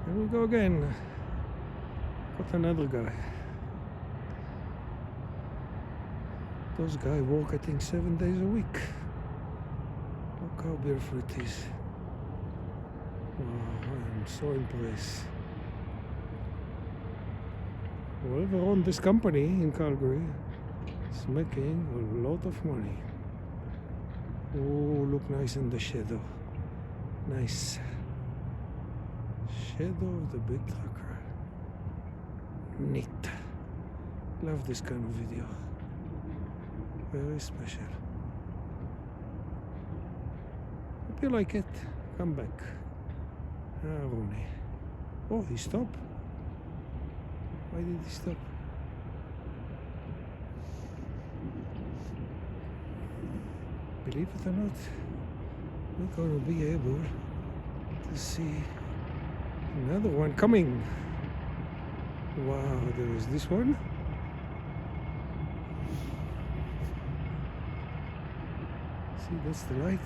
Here we go again. Got another guy. Those guys work, I think, 7 days a week. Look how beautiful it is. Wow, I am so impressed. Whoever owns this company in Calgary is making a lot of money. Oh, look nice in the shadow. Nice. Shadow of the big trucker. Neat. Love this kind of video. Very special. Hope you like it. Come back. Ronnie. Oh, he stopped. Why did he stop? Believe it or not, we're going to be able to see another one coming. Wow, there is this one. See, that's the light.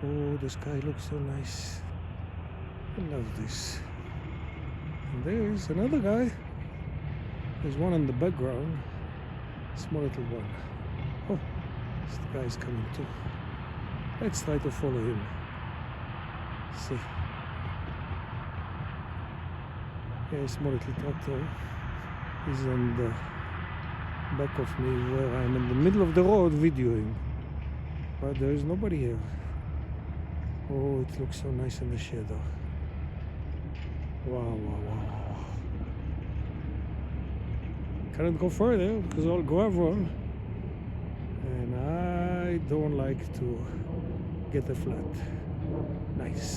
Oh, the sky looks so nice. I love this. And there's another guy. There's one in the background. Small little one. Oh, this guy's coming too. Let's try to follow him. See. Yeah, small little tractor is on the back of me where I'm in the middle of the road videoing. But there is nobody here. Oh, it looks so nice in the shadow. Wow, wow, wow, wow. Cannot go further because all gravel, and I don't like to get a flat. Nice.